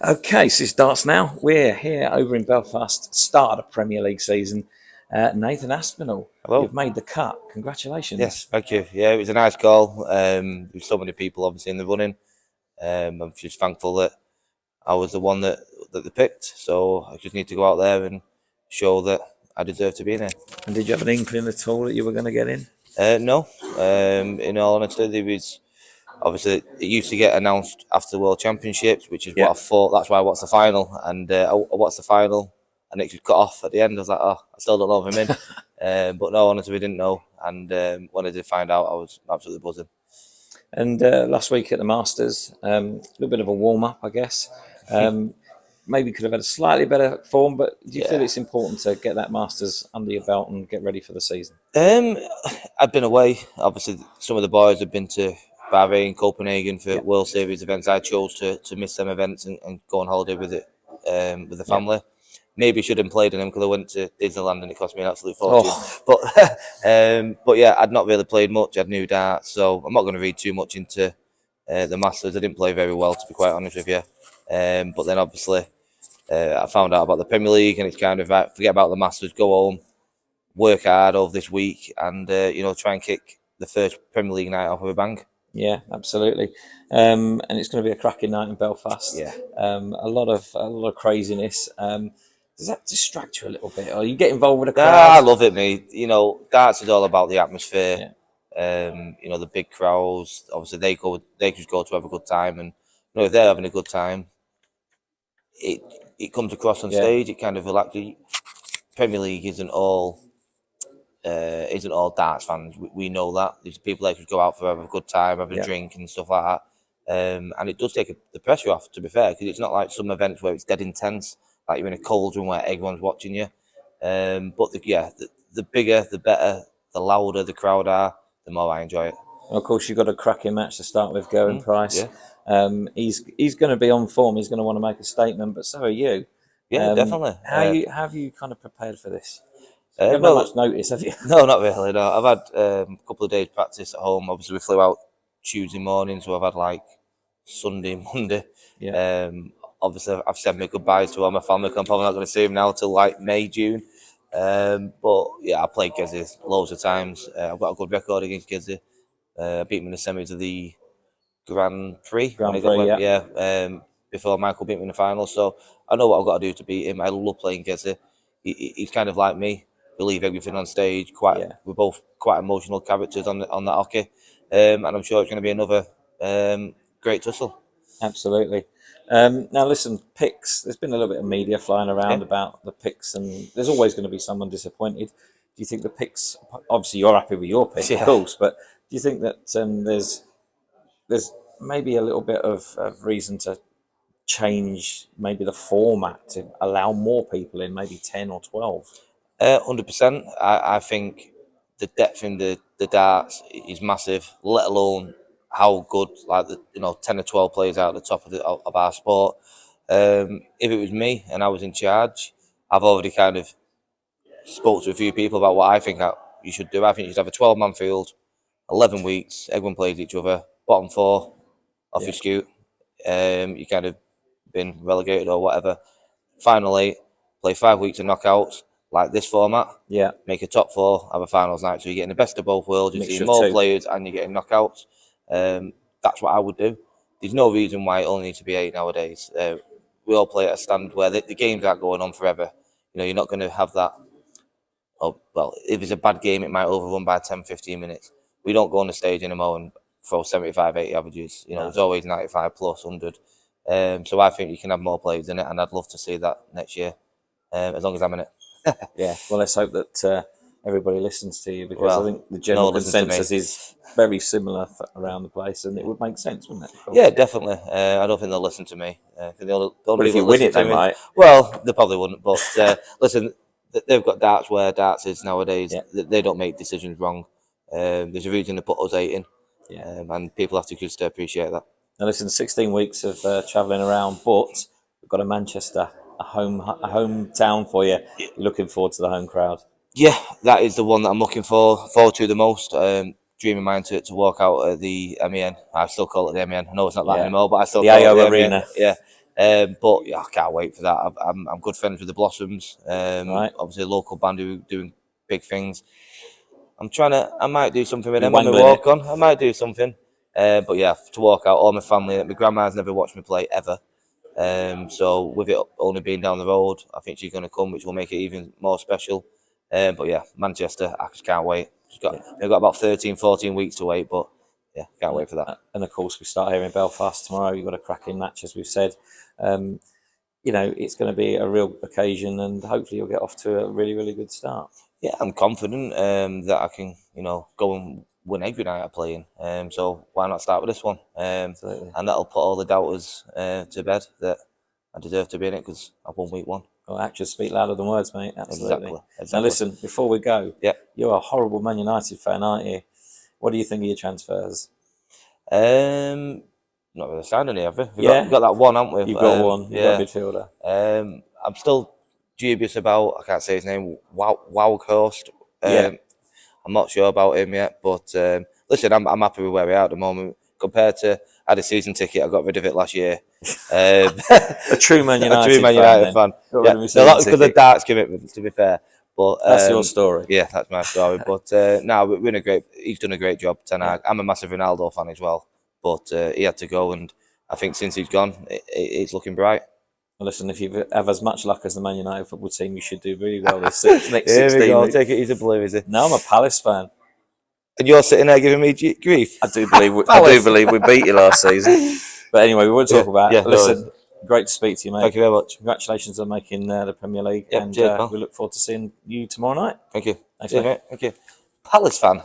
Okay, so it starts now. We're here over in Belfast, start of the Premier League season. Nathan Aspinall, Hello. you've made the cut. Congratulations. Yes, thank you. Yeah, it was a nice call. There's so many people obviously in the running. I'm just thankful that I was the one that they picked. So I just need to go out there and show that I deserve to be in here. And did you have an inkling at all that you were going to get in? No, in all honesty, there was obviously it used to get announced after the World Championships, which is Yeah. what I thought. That's why I watched the final, and I watched the final, and it just cut off at the end. I was like, oh, I still don't know if I'm in. But no, honestly, we didn't know, and when I did find out, I was absolutely buzzing. And last week at the Masters, a little bit of a warm up, I guess. Maybe could have had a slightly better form, but do you feel it's important to get that Masters under your belt and get ready for the season? I've been away. Obviously, some of the boys have been to Bahrain, Copenhagen for World Series events. I chose to miss them events and go on holiday with the family. Maybe should have played in them because I went to Disneyland and it cost me an absolute fortune. But yeah, I'd not really played much. I had new darts, so I'm not going to read too much into the Masters. I didn't play very well, to be quite honest with you. But then obviously I found out about the Premier League, and it's kind of like, forget about the Masters, go home, work hard over this week, and try and kick the first Premier League night off with a bang. Yeah, absolutely. And it's going to be a cracking night in Belfast. Yeah. A lot of craziness. Does that distract you a little bit, or you get involved with the crowd? I love it, mate. Darts is all about the atmosphere. The big crowds. Obviously, they just go to have a good time, and if they're having a good time, it comes across on stage. It kind of relaxes. Premier League isn't all darts fans. We know that there's people that just go out for have a good time, have a drink and stuff like that. And it does take the pressure off, to be fair, because it's not like some events where it's dead intense, like you're in a cauldron where everyone's watching you. But the bigger, the better, the louder the crowd are, the more I enjoy it. And of course, you've got a cracking match to start with, Gerwyn Price. Yeah. He's going to be on form. He's going to want to make a statement, but so are you. Yeah, definitely. How have you kind of prepared for this? You haven't had much notice, have you? No, not really. No, I've had a couple of days practice at home. Obviously, we flew out Tuesday morning, so I've had like Sunday, Monday. Yeah. Obviously, I've said my goodbyes to all my family. I'm probably not going to see them now till like May, June. But yeah, I played Gizzy loads of times. I've got a good record against Gizzy. I beat him in the semis of the Grand Prix. Before Michael beat me in the final. So I know what I've got to do to beat him. I love playing Gizzy. He's kind of like me. Believe everything on stage. We're both quite emotional characters on that hockey, and I'm sure it's going to be another great tussle. Absolutely. Now, listen, picks. There's been a little bit of media flying around about the picks, and there's always going to be someone disappointed. Do you think the picks? Obviously, you're happy with your pick, of course, but do you think that there's maybe a little bit of reason to change maybe the format to allow more people in, maybe 10 or 12? 100%. I think the depth in the darts is massive, let alone how good 10 or 12 players out at the top of our sport. If it was me and I was in charge, I've already kind of spoke to a few people about what I think you should do. I think you should have a 12-man field, 11 weeks, everyone plays each other, bottom four off your scoot. You kind of been relegated or whatever. Final 8, play 5 weeks of knockouts. Like this format, make a top 4, have a finals night. So you're getting the best of both worlds. You're seeing more players and you're getting knockouts. That's what I would do. There's no reason why it only needs to be 8 nowadays. We all play at a stand where the games aren't going on forever. You're not going to have that. Oh, well, if it's a bad game, it might overrun by 10, 15 minutes. We don't go on the stage anymore and throw 75, 80 averages. There's always 95 plus, 100. So I think you can have more players in it, and I'd love to see that next year, as long as I'm in it. Yeah, well, let's hope that everybody listens to you, because I think the general consensus is very similar around the place, and it would make sense, wouldn't it? Yeah, definitely. I don't think they'll listen to me. But if you win it, they might. Well, they probably wouldn't. But listen, they've got darts where darts is nowadays. They don't make decisions wrong. There's a reason to put us 8 in, and people have to just appreciate that. Now, listen, 16 weeks of travelling around, but we've got a Manchester. A hometown for you. You're looking forward to the home crowd. Yeah, that is the one that I'm looking forward to the most. Dream of mine to walk out at the MEN. I still call it the MEN. I know it's not that anymore, but I still the call AO it the Arena. MEN. But yeah, I can't wait for that. I'm good friends with the Blossoms. Right. Obviously, a local band who doing big things. I might do something with You're them on my wangling walk it. on. I might do something. But yeah, to walk out, all my family, my grandma's never watched me play ever. So with it only being down the road, I think she's going to come, which will make it even more special. But yeah, Manchester, I just can't wait. They've got about 13, 14 weeks to wait, but yeah, can't wait for that. And of course, we start here in Belfast tomorrow. You've got a cracking match, as we've said. It's going to be a real occasion, and hopefully you'll get off to a really, really good start. Yeah, I'm confident that I can, go and win every night I play in. So why not start with this one? And that'll put all the doubters to bed that I deserve to be in it because I've won week 1. Well, actions speak louder than words, mate. Absolutely. Exactly. Now, listen, before we go, yeah, you're a horrible Man United fan, aren't you? What do you think of your transfers? Not really signed any, have we? We've Yeah. got that one, haven't we? You've got one. You've got a midfielder. I'm still dubious about, I can't say his name, Wowhurst. I'm not sure about him yet, but listen, I'm happy with where we are at the moment. Compared to, I had a season ticket, I got rid of it last year. A true Man United fan. Yeah, because of the darts commitment, to be fair. But that's your story. Yeah, that's my story. But he's done a great job, Ten Hag. I'm a massive Ronaldo fan as well, but he had to go, and I think since he's gone, it's looking bright. Well, listen, if you have as much luck as the Man United football team, you should do really well this next 16 Here we go. weeks. Take it, he's a blue, is he? No, I'm a Palace fan. And you're sitting there giving me grief. I do believe we beat you last season. But anyway, we won't talk about it. Listen, great to speak to you, mate. Thank you very much. Congratulations on making the Premier League. Yep, and cheers, we look forward to seeing you tomorrow night. Thank you. Thanks, mate. Thank you. Palace fan.